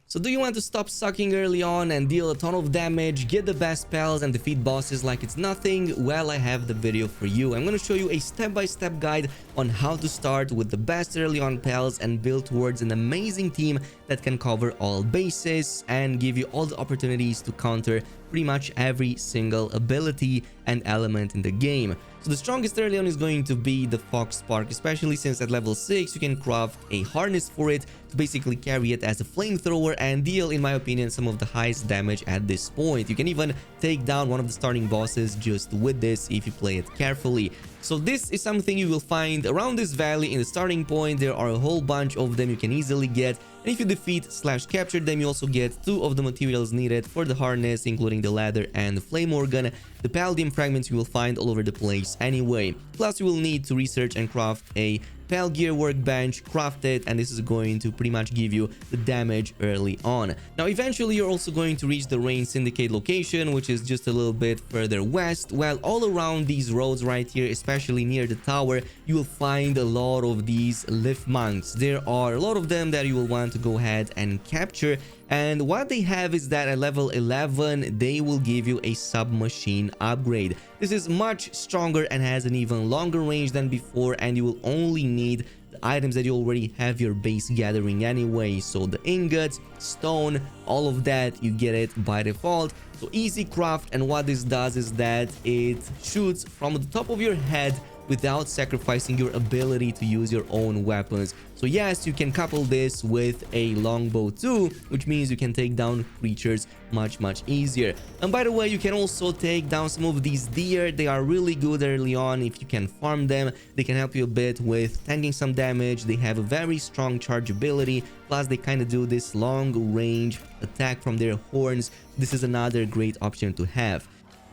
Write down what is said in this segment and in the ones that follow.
So do you want to stop sucking early on and deal a ton of damage, get the best pals and defeat bosses like it's nothing? Well, I have the video for you. I'm going to show you a step-by-step guide on how to start with the best early on pals and build towards an amazing team that can cover all bases and give you all the opportunities to counter pretty much every single ability and element in the game. So the strongest early on is going to be the Fox Spark, especially since at level 6 you can craft a harness for it to basically carry it as a flamethrower and deal, in my opinion, some of the highest damage at this point. You can even take down one of the starting bosses just with this if you play it carefully. So this is something you will find around this valley in the starting point. There are a whole bunch of them you can easily get, and if you defeat/capture them, you also get 2 of the materials needed for the harness, including the ladder and the flame organ. The palladium fragments you will find all over the place anyway. Plus you will need to research and craft a Pal Gear workbench, craft it, and this is going to pretty much give you the damage early on. Now eventually you're also going to reach the Rain Syndicate location, which is just a little bit further west. Well, all around these roads right here, especially near the tower, you will find a lot of these lift monks. There are a lot of them that you will want to go ahead and capture, and what they have is that at level 11 they will give you a submachine upgrade. This is much stronger and has an even longer range than before, and you will only need the items that you already have your base gathering anyway. So the ingots, stone, all of that, you get it by default. So easy craft, and what this does is that it shoots from the top of your head without sacrificing your ability to use your own weapons. So yes, you can couple this with a longbow too, which means you can take down creatures much easier. And by the way, you can also take down some of these deer. They are really good early on if you can farm them. They can help you a bit with tanking some damage. They have a very strong charge ability, plus they kind of do this long range attack from their horns. This is another great option to have.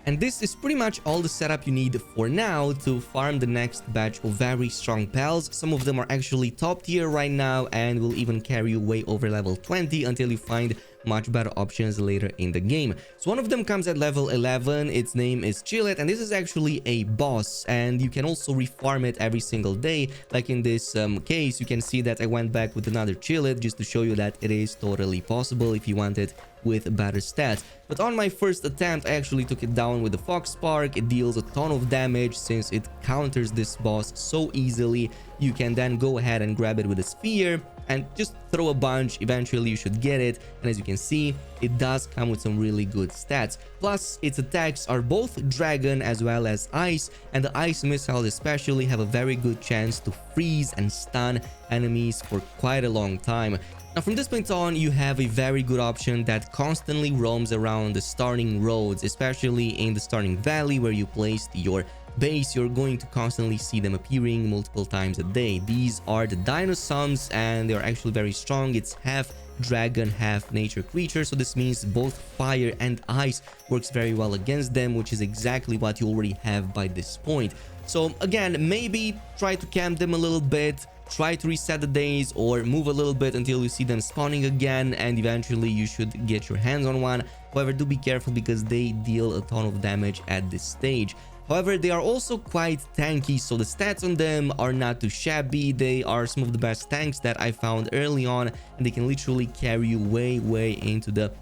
And this is pretty much all the setup you need for now to farm the next batch of very strong pals. Some of them are actually top tier right now and will even carry you way over level 20 until you find much better options later in the game. So one of them comes at level 11. Its name is Chillet, and this is actually a boss, and you can also refarm it every single day. Like in this case, you can see that I went back with another Chillet just to show you that it is totally possible if you want it with better stats. But on my first attempt, I actually took it down with the Fox Spark. It deals a ton of damage since it counters this boss so easily. You can then go ahead and grab it with a spear and just throw a bunch. Eventually you should get it, and as you can see, it does come with some really good stats. Plus its attacks are both dragon as well as ice, and the ice missiles especially have a very good chance to freeze and stun enemies for quite a long time. Now from this point on, you have a very good option that constantly roams around the starting roads, especially in the starting valley where you placed your base. You're going to constantly see them appearing multiple times a day. These are the Dinosaurs, and they're actually very strong. It's half dragon, half nature creature, so this means both fire and ice works very well against them, which is exactly what you already have by this point. So again, maybe try to camp them a little bit, try to reset the days, or move a little bit until you see them spawning again, and eventually you should get your hands on one. However, do be careful because they deal a ton of damage at this stage. However, they are also quite tanky, so the stats on them are not too shabby. They are some of the best tanks that I found early on, and they can literally carry you way into the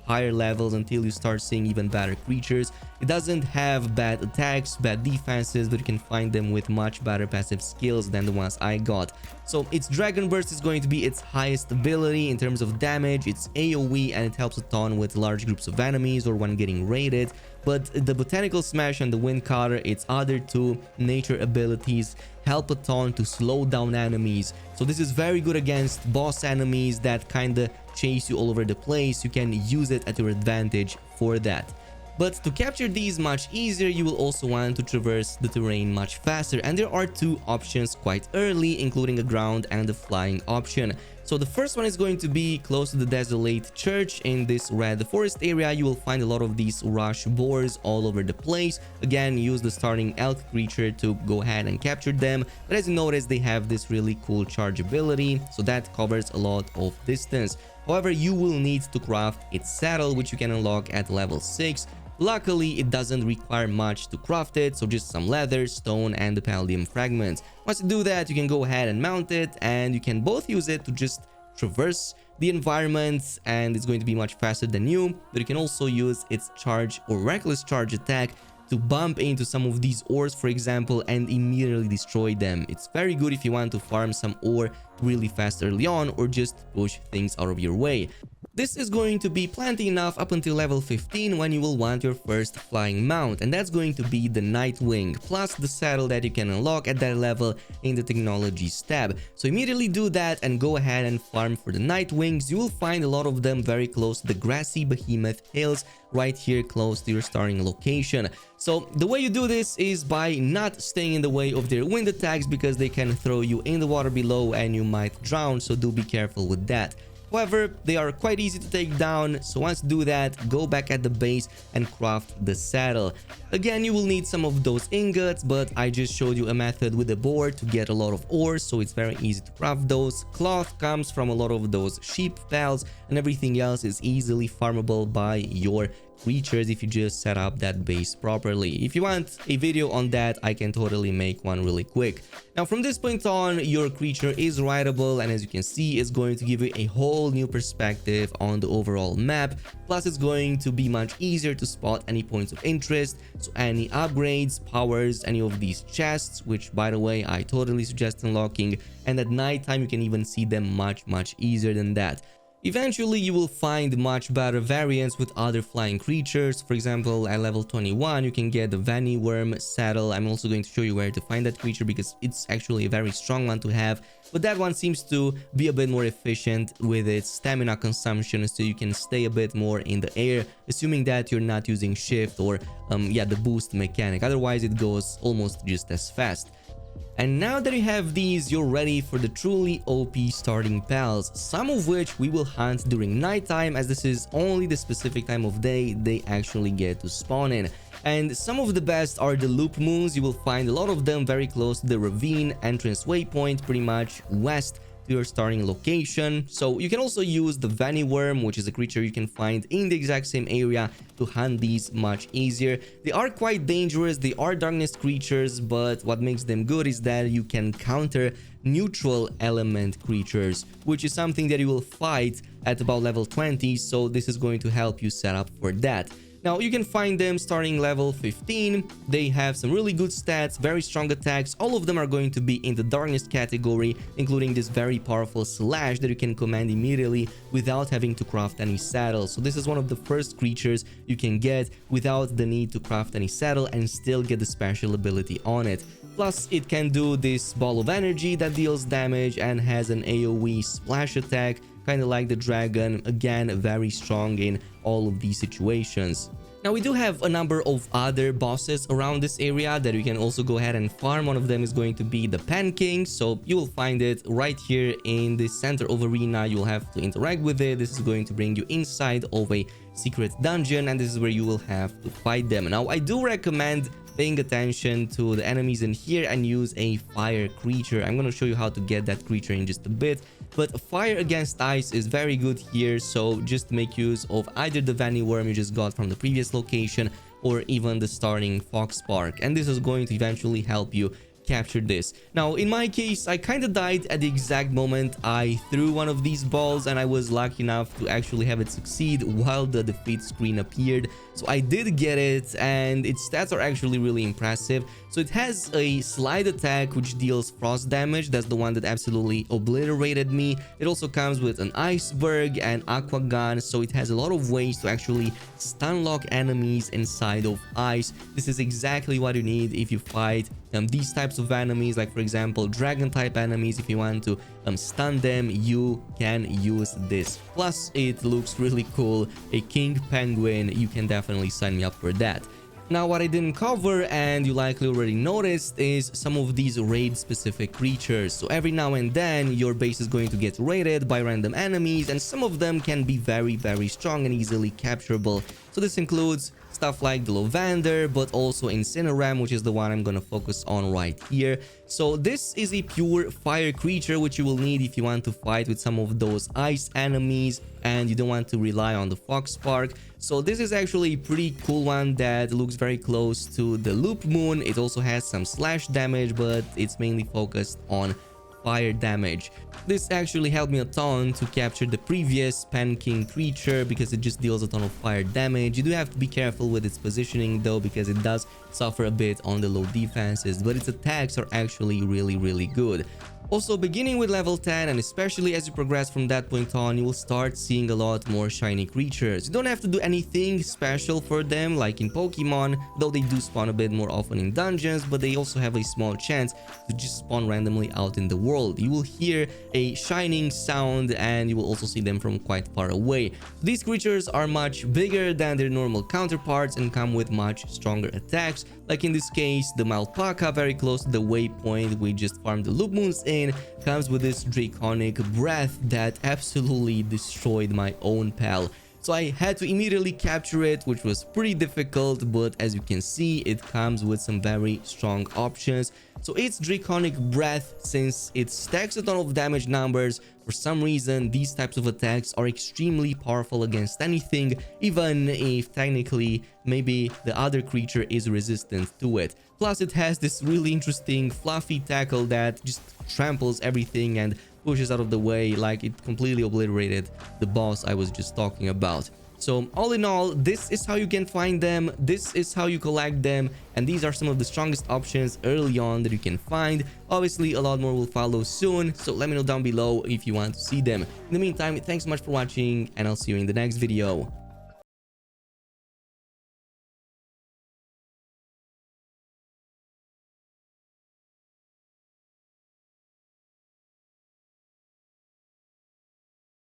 higher levels until you start seeing even better creatures. It doesn't have bad attacks, bad defenses, but you can find them with much better passive skills than the ones I got. So its Dragon Burst is going to be its highest ability in terms of damage. It's AoE, and it helps a ton with large groups of enemies or when getting raided. But the Botanical Smash and the Wind Cutter, its other 2 nature abilities, help a ton to slow down enemies. So this is very good against boss enemies that kinda chase you all over the place. You can use it at your advantage for that. But to capture these much easier, you will also want to traverse the terrain much faster, and there are 2 options quite early, including a ground and a flying option. So the first one is going to be close to the Desolate Church. In this red forest area, you will find a lot of these rush boars all over the place. Again, use the starting elk creature to go ahead and capture them, but as you notice, they have this really cool charge ability, so that covers a lot of distance. However, you will need to craft its saddle, which you can unlock at level 6. Luckily, it doesn't require much to craft it, so just some leather, stone, and the palladium fragments. Once you do that, you can go ahead and mount it, and you can both use it to just traverse the environment, and it's going to be much faster than you. But you can also use its charge or reckless charge attack to bump into some of these ores, for example, and immediately destroy them. It's very good if you want to farm some ore really fast early on, or just push things out of your way. This is going to be plenty enough up until level 15, when you will want your first flying mount, and that's going to be the Nightwing, plus the saddle that you can unlock at that level in the technologies tab. So immediately do that and go ahead and farm for the Nightwings. You will find a lot of them very close to the grassy behemoth hills, right here close to your starting location. So the way you do this is by not staying in the way of their wind attacks, because they can throw you in the water below and you might drown, so do be careful with that. However, they are quite easy to take down, so once you do that, go back at the base and craft the saddle. Again, you will need some of those ingots, but I just showed you a method with the board to get a lot of ores, so it's very easy to craft those. Cloth comes from a lot of those sheep pals, and everything else is easily farmable by your creatures if you just set up that base properly. If you want a video on that, I can totally make one really quick. Now from this point on, your creature is rideable, and as you can see, it's going to give you a whole new perspective on the overall map. Plus it's going to be much easier to spot any points of interest, so any upgrades, powers, any of these chests, which by the way I totally suggest unlocking, and at night time you can even see them much easier than that. Eventually, you will find much better variants with other flying creatures. For example, at level 21, you can get the Vanny Worm saddle. I'm also going to show you where to find that creature, because it's actually a very strong one to have. But that one seems to be a bit more efficient with its stamina consumption, so you can stay a bit more in the air, assuming that you're not using shift or the boost mechanic. Otherwise, it goes almost just as fast. And now that you have these, you're ready for the truly OP starting pals, some of which we will hunt during nighttime, as this is only the specific time of day they actually get to spawn in. And some of the best are the loop moons. You will find a lot of them very close to the ravine entrance waypoint, pretty much west to your starting location. So you can also use the Vanny Worm, which is a creature you can find in the exact same area, to hunt these much easier. They are quite dangerous, they are darkness creatures, but what makes them good is that you can counter neutral element creatures, which is something that you will fight at about level 20, so this is going to help you set up for that. Now, you can find them starting level 15. They have some really good stats, very strong attacks. All of them are going to be in the darkness category, including this very powerful slash that you can command immediately without having to craft any saddle. So this is one of the first creatures you can get without the need to craft any saddle and still get the special ability on it. Plus, it can do this ball of energy that deals damage and has an AoE splash attack, kind of like the dragon. Again, very strong in all of these situations. Now, we do have a number of other bosses around this area that you can also go ahead and farm. One of them is going to be the Pan King, so you will find it right here in the center of arena. You'll have to interact with it. This is going to bring you inside of a secret dungeon, and this is where you will have to fight them. Now, I do recommend paying attention to the enemies in here and use a fire creature. I'm going to show you how to get that creature in just a bit, but fire against ice is very good here, so just make use of either the Vanny Worm you just got from the previous location, or even the starting Fox Spark, and this is going to eventually help you capture this. Now, in my case, I kind of died at the exact moment I threw one of these balls, and I was lucky enough to actually have it succeed while the defeat screen appeared. So I did get it, and its stats are actually really impressive. So it has a slide attack which deals frost damage. That's the one that absolutely obliterated me. It also comes with an iceberg and aqua gun, so it has a lot of ways to actually stun lock enemies inside of ice. This is exactly what you need if you fight these types of enemies, like for example dragon type enemies. If you want to stun them, you can use this. Plus, it looks really cool. A king penguin, you can definitely sign me up for that. Now, what I didn't cover, and you likely already noticed, is some of these raid specific creatures. So every now and then your base is going to get raided by random enemies, and some of them can be very strong and easily capturable. So this includes stuff like the Lovander, but also Incineram, which is the one I'm gonna focus on right here. So this is a pure fire creature, which you will need if you want to fight with some of those ice enemies and you don't want to rely on the Fox Spark. So this is actually a pretty cool one that looks very close to the Loop Moon. It also has some slash damage, but it's mainly focused on fire damage. This actually helped me a ton to capture the previous Pan King creature because it just deals a ton of fire damage. You do have to be careful with its positioning though, because it does suffer a bit on the low defenses, but its attacks are actually really good. Also, beginning with level 10 and especially as you progress from that point on, you will start seeing a lot more shiny creatures. You don't have to do anything special for them like in Pokemon, though they do spawn a bit more often in dungeons, but they also have a small chance to just spawn randomly out in the world. You will hear a shining sound and you will also see them from quite far away. These creatures are much bigger than their normal counterparts and come with much stronger attacks, like in this case the Malpaka, very close to the waypoint we just farmed the loop moons in, comes with this draconic breath that absolutely destroyed my own pal. So I had to immediately capture it, which was pretty difficult, but as you can see, it comes with some very strong options. So its draconic breath, since it stacks a ton of damage numbers, for some reason these types of attacks are extremely powerful against anything, even if technically maybe the other creature is resistant to it. Plus it has this really interesting fluffy tackle that just tramples everything and pushes out of the way, like it completely obliterated the boss I was just talking about. So all in all, this is how you can find them, this is how you collect them, and these are some of the strongest options early on that you can find. Obviously a lot more will follow soon, so let me know down below if you want to see them. In the meantime, thanks so much for watching and I'll see you in the next video.